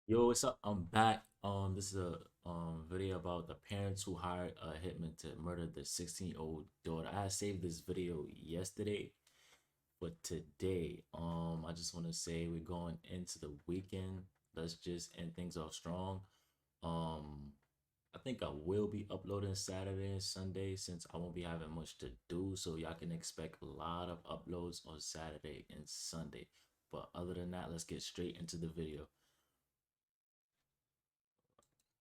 Yo, what's up? I'm back. This is a video about the parents who hired a hitman to murder their 16-year-old daughter. I saved this video yesterday, but today, I just want to say we're going into the weekend. Let's just end things off strong. Um, I think I will be uploading Saturday and Sunday since I won't be having much to do, so y'all can expect a lot of uploads on Saturday and Sunday. But other than that, let's get straight into the video.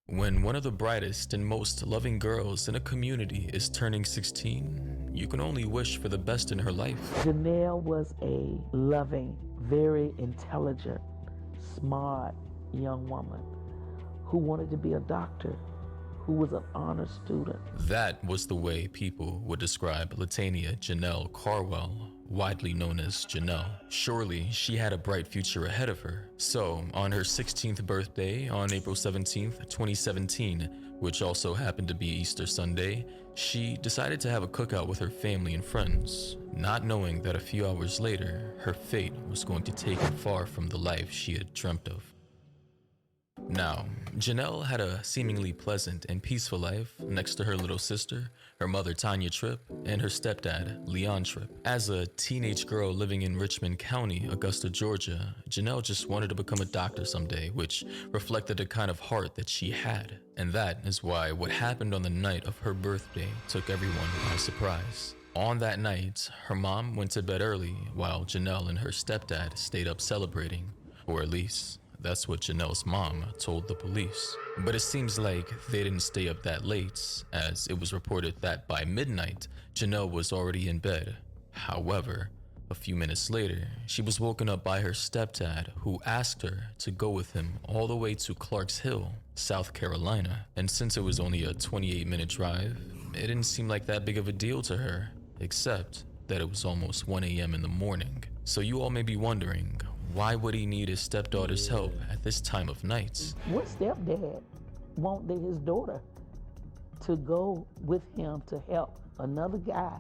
When one of the brightest and most loving girls in a community is turning 16, you can only wish for the best in her life. Janelle was a loving, very intelligent, smart young woman who wanted to be a doctor, who was an honor student. That was the way people would describe Latania Janelle Carwell, widely known as Janelle. Surely she had a bright future ahead of her. So, on her 16th birthday on April 17th, 2017, which also happened to be Easter Sunday, she decided to have a cookout with her family and friends, not knowing that a few hours later, her fate was going to take her far from the life she had dreamt of. Now, Janelle had a seemingly pleasant and peaceful life next to her little sister, her mother Tanya Tripp, and her stepdad, Leon Tripp. As a teenage girl living in Richmond County, Augusta, Georgia, Janelle just wanted to become a doctor someday, which reflected the kind of heart that she had. And that is why what happened on the night of her birthday took everyone by surprise. On that night, her mom went to bed early while Janelle and her stepdad stayed up celebrating, or at least that's what Janelle's mom told the police. But it seems like they didn't stay up that late, as it was reported that by midnight, Janelle was already in bed. However, a few minutes later, she was woken up by her stepdad, who asked her to go with him all the way to Clarks Hill, South Carolina. And since it was only a 28-minute drive, it didn't seem like that big of a deal to her, except that it was almost 1 a.m. in the morning. So you all may be wondering, why would he need his stepdaughter's help at this time of night? What stepdad wanted his daughter to go with him to help another guy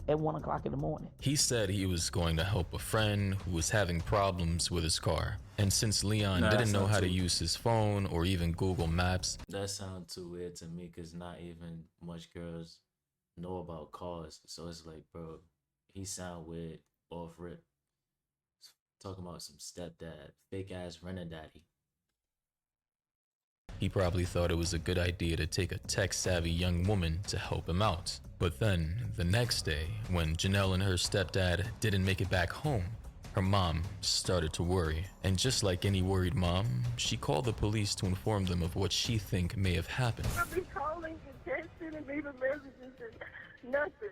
at 1 o'clock in the morning? He said he was going to help a friend who was having problems with his car. And since Leon didn't know how to use his phone or even Google Maps, That sounds too weird to me because not even much girls know about cars. So it's like, bro, he sound weird off rip. Talking about some stepdad, fake ass renter daddy. he probably thought it was a good idea to take a tech-savvy young woman to help him out. But then, the next day, when Janelle and her stepdad didn't make it back home, her mom started to worry. And just like any worried mom, she called the police to inform them of what she think may have happened. I've been calling and texting and leaving messages and nothing.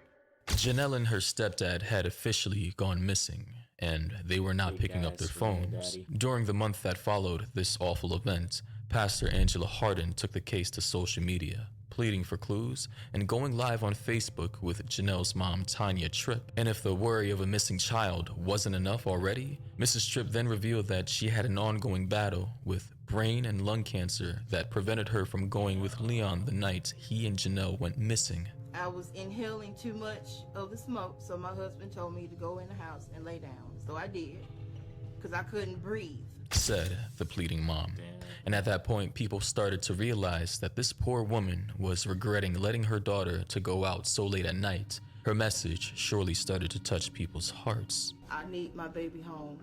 Janelle and her stepdad had officially gone missing, and they were not picking up their phones. During the month that followed this awful event, Pastor Angela Hardin took the case to social media, pleading for clues and going live on Facebook with Janelle's mom, Tanya Tripp. And if the worry of a missing child wasn't enough already, Mrs. Tripp then revealed that she had an ongoing battle with brain and lung cancer that prevented her from going with Leon the night he and Janelle went missing. I was inhaling too much of the smoke, so my husband told me to go in the house and lay down. So I did, because I couldn't breathe, said the pleading mom. And at that point, people started to realize that this poor woman was regretting letting her daughter to go out so late at night. Her message surely started to touch people's hearts. I need my baby home,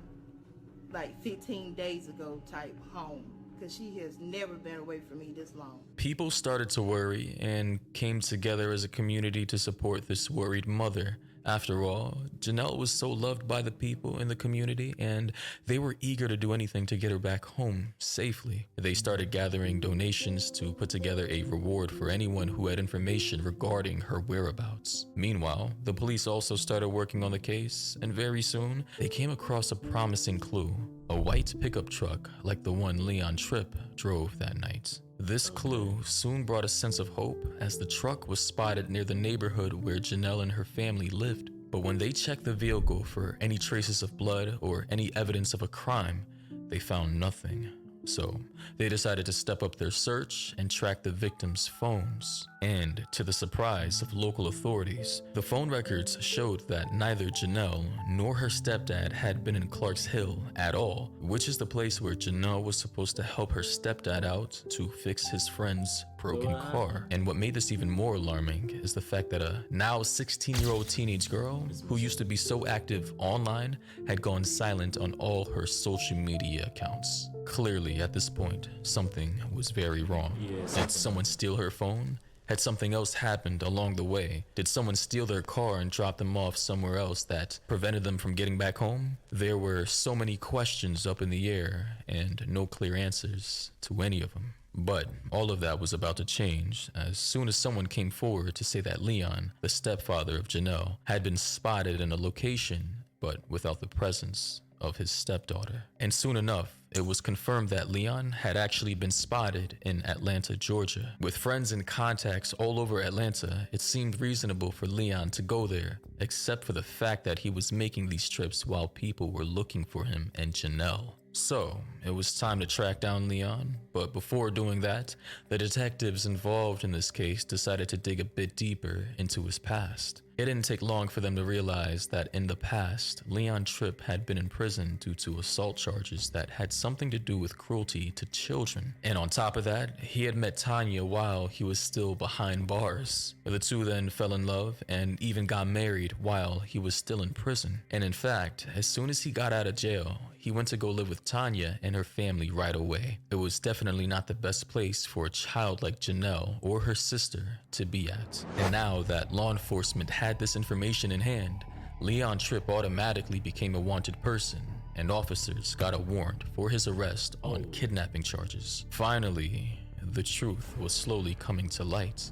like 15 days ago type home, because she has never been away from me this long. People started to worry and came together as a community to support this worried mother. After all, Janelle was so loved by the people in the community, and they were eager to do anything to get her back home safely. They started gathering donations to put together a reward for anyone who had information regarding her whereabouts. Meanwhile, the police also started working on the case, and very soon, they came across a promising clue: a white pickup truck like the one Leon Tripp drove that night. This clue soon brought a sense of hope, as the truck was spotted near the neighborhood where Janelle and her family lived. But when they checked the vehicle for any traces of blood or any evidence of a crime, they found nothing. So they decided to step up their search and track the victims' phones. And to the surprise of local authorities, the phone records showed that neither Janelle nor her stepdad had been in Clarks Hill at all, which is the place where Janelle was supposed to help her stepdad out to fix his friend's broken car. And what made this even more alarming is the fact that a now 16-year-old teenage girl who used to be so active online had gone silent on all her social media accounts. Clearly, at this point, something was very wrong. Did someone steal her phone? Had something else happened along the way? Did someone steal their car and drop them off somewhere else that prevented them from getting back home? There were so many questions up in the air and no clear answers to any of them. But all of that was about to change as soon as someone came forward to say that Leon, the stepfather of Janelle, had been spotted in a location, but without the presence of his stepdaughter. And soon enough, it was confirmed that Leon had actually been spotted in Atlanta, Georgia. With friends and contacts all over Atlanta, it seemed reasonable for Leon to go there, except for the fact that he was making these trips while people were looking for him and Janelle. So, it was time to track down Leon, but before doing that, the detectives involved in this case decided to dig a bit deeper into his past. It didn't take long for them to realize that in the past, Leon Tripp had been in prison due to assault charges that had something to do with cruelty to children. And on top of that, he had met Tanya while he was still behind bars. The two then fell in love and even got married while he was still in prison. And in fact, as soon as he got out of jail, he went to go live with Tanya and her family right away. It was definitely not the best place for a child like Janelle or her sister to be at. And now that law enforcement had this information in hand, Leon Tripp automatically became a wanted person, and officers got a warrant for his arrest on kidnapping charges. Finally, the truth was slowly coming to light.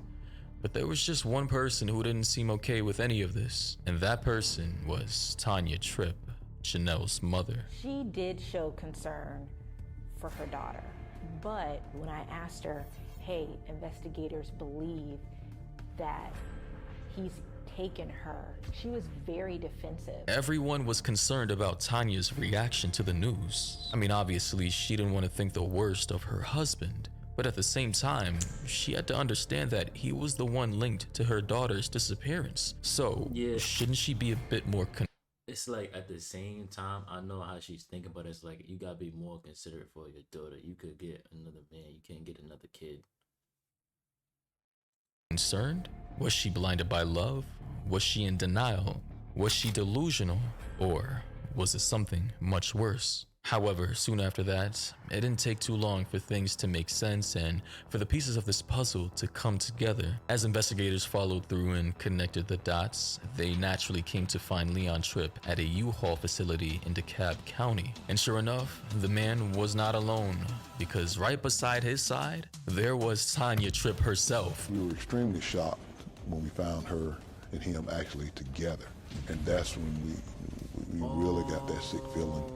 But there was just one person who didn't seem okay with any of this, and that person was Tanya Tripp, Janelle's mother. She did show concern for her daughter, but when I asked her, hey, investigators believe that he's taken her, she was very defensive. Everyone was concerned about Tanya's reaction to the news. I mean, obviously, she didn't want to think the worst of her husband, but at the same time, she had to understand that he was the one linked to her daughter's disappearance. So, shouldn't she be a bit more It's like at the same time, I know how she's thinking, but it's like you gotta be more considerate for your daughter. You could get another man, you can't get another kid. concerned? Was she blinded by love? Was she in denial? Was she delusional? Or was it something much worse? However, soon after that, it didn't take too long for things to make sense and for the pieces of this puzzle to come together. As investigators followed through and connected the dots, they naturally came to find Leon Tripp at a U-Haul facility in DeKalb County. And sure enough, the man was not alone, because right beside his side, there was Tanya Tripp herself. We were extremely shocked when we found her and him actually together. And that's when we really got that sick feeling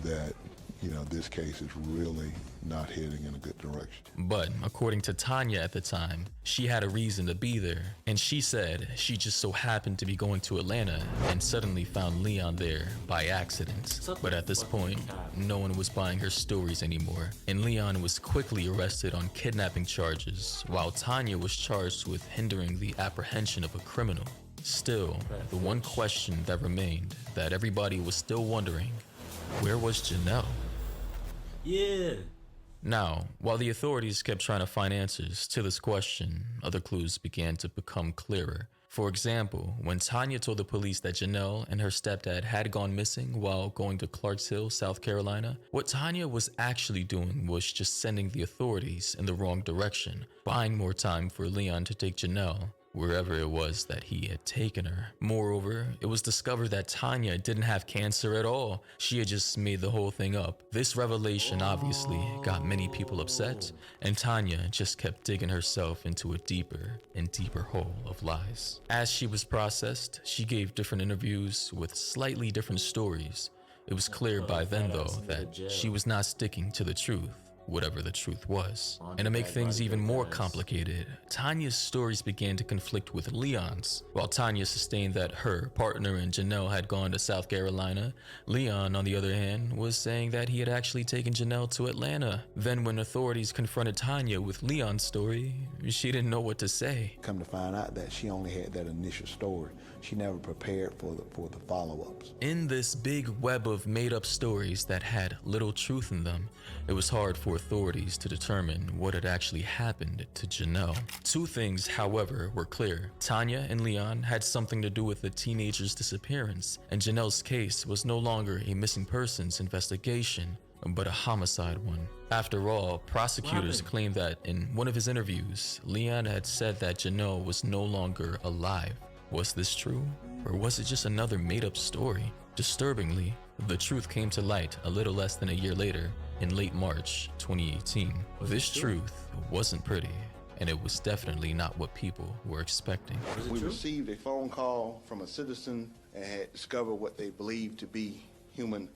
that, you know, this case is really not heading in a good direction. But according to Tanya at the time, she had a reason to be there. And she said she just so happened to be going to Atlanta and suddenly found Leon there by accident. But at this point, no one was buying her stories anymore. And Leon was quickly arrested on kidnapping charges, while Tanya was charged with hindering the apprehension of a criminal. Still, the one question that remained, that everybody was still wondering, where was Janelle? Yeah. Now, while the authorities kept trying to find answers to this question, other clues began to become clearer. For example, when Tanya told the police that Janelle and her stepdad had gone missing while going to Clarks Hill, South Carolina, what Tanya was actually doing was just sending the authorities in the wrong direction, buying more time for Leon to take Janelle wherever it was that he had taken her. Moreover, it was discovered that Tanya didn't have cancer at all. She had just made the whole thing up. This revelation obviously got many people upset, and Tanya just kept digging herself into a deeper and deeper hole of lies. As she was processed, she gave different interviews with slightly different stories. It was clear by then, though, that she was not sticking to the truth. whatever the truth was. Laundry And to make bag things even bodyguard more ass. complicated, Tanya's stories began to conflict with Leon's. While Tanya sustained that her partner and Janelle had gone to South Carolina, Leon, on the other hand, was saying that he had actually taken Janelle to Atlanta. Then when authorities confronted Tanya with Leon's story, she didn't know what to say. Come to find out that she only had that initial story. She never prepared for the follow-ups. In this big web of made-up stories that had little truth in them, it was hard for authorities to determine what had actually happened to Janelle. Two things, however, were clear. Tanya and Leon had something to do with the teenager's disappearance, and Janelle's case was no longer a missing persons investigation, but a homicide one. After all, prosecutors claimed that in one of his interviews, Leon had said that Janelle was no longer alive. Was this true, or was it just another made-up story? Disturbingly, the truth came to light a little less than a year later, in late March 2018. This truth wasn't pretty, and it was definitely not what people were expecting. We received a phone call from a citizen and had discovered what they believed to be human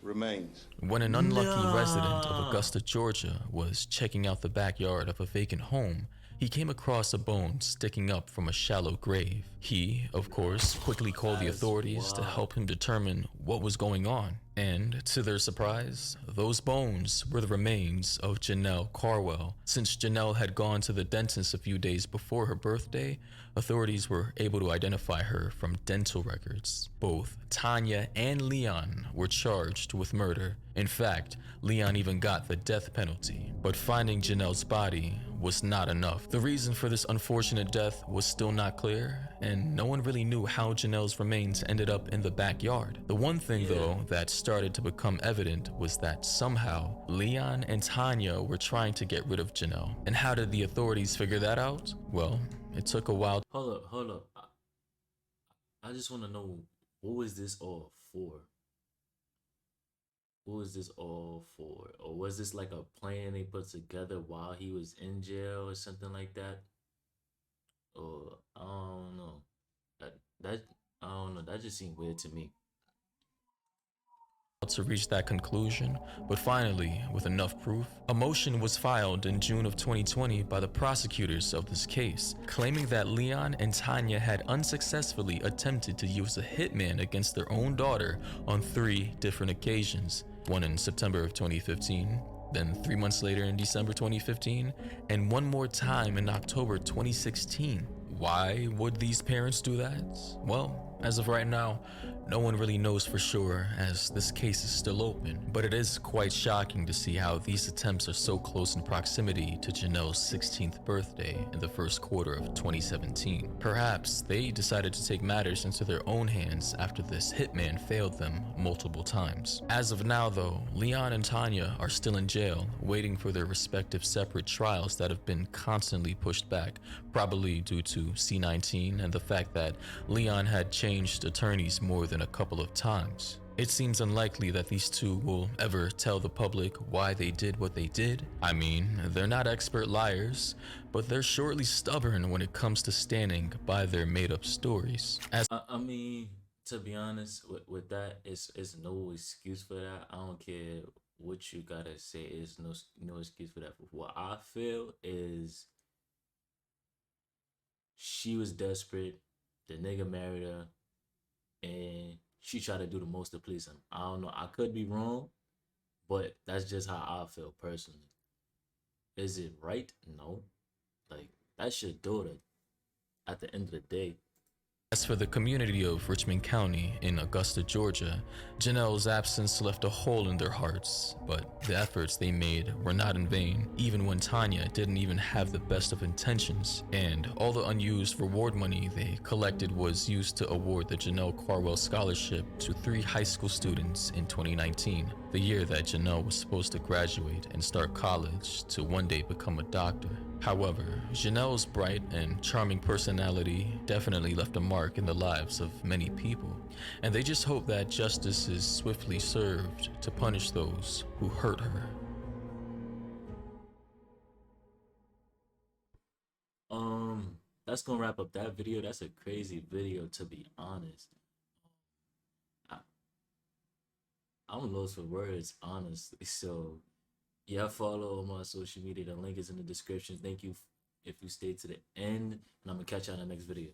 remains. When an unlucky resident of Augusta, Georgia was checking out the backyard of a vacant home, he came across a bone sticking up from a shallow grave. He, of course, quickly called the authorities to help him determine what was going on. And, to their surprise, those bones were the remains of Janelle Carwell. Since Janelle had gone to the dentist a few days before her birthday, authorities were able to identify her from dental records. Both Tanya and Leon were charged with murder. In fact, Leon even got the death penalty. But finding Janelle's body was not enough. The reason for this unfortunate death was still not clear, and no one really knew how Janelle's remains ended up in the backyard. The one thing, though, that started to become evident was that somehow Leon and Tanya were trying to get rid of Janelle. And how did the authorities figure that out? Well, it took a while. Hold up. I just want to know, what was this all for? What was this all for? Or was this like a plan they put together while he was in jail or something like that? Or I don't know. I don't know. That just seemed weird to me. To reach that conclusion, but finally, with enough proof, a motion was filed in June of 2020 by the prosecutors of this case, claiming that Leon and Tanya had unsuccessfully attempted to use a hitman against their own daughter on 3 different occasions, one in September of 2015, then 3 months later in December 2015, and one more time in October 2016. Why would these parents do that? Well, as of right now, no one really knows for sure, as this case is still open, but it is quite shocking to see how these attempts are so close in proximity to Janelle's 16th birthday in the first quarter of 2017. Perhaps they decided to take matters into their own hands after this hitman failed them multiple times. As of now, though, Leon and Tanya are still in jail, waiting for their respective separate trials that have been constantly pushed back, probably due to C-19 and the fact that Leon had changed attorneys more than a couple of times. It seems unlikely that these two will ever tell the public why they did what they did. I mean, they're not expert liars, but they're surely stubborn when it comes to standing by their made-up stories. I mean, to be honest, with that, it's no excuse for that. I don't care what you gotta say. It's no excuse for that. What I feel is she was desperate. The nigga married her, and she tried to do the most to please him. I don't know. I could be wrong, but that's just how I feel personally. Is it right? No. Like, that's your daughter at the end of the day. As for the community of Richmond County in Augusta, Georgia, Janelle's absence left a hole in their hearts, but the efforts they made were not in vain, even when Tanya didn't even have the best of intentions, and all the unused reward money they collected was used to award the Janelle Carwell Scholarship to 3 high school students in 2019, the year that Janelle was supposed to graduate and start college to one day become a doctor. However, Janelle's bright and charming personality definitely left a mark in the lives of many people, and they just hope that justice is swiftly served to punish those who hurt her. That's gonna wrap up that video. That's a crazy video, to be honest. I'm lost for words, honestly. So Yeah, follow on my social media. The link is in the description. Thank you if you stayed to the end, and I'm gonna catch you on the next video.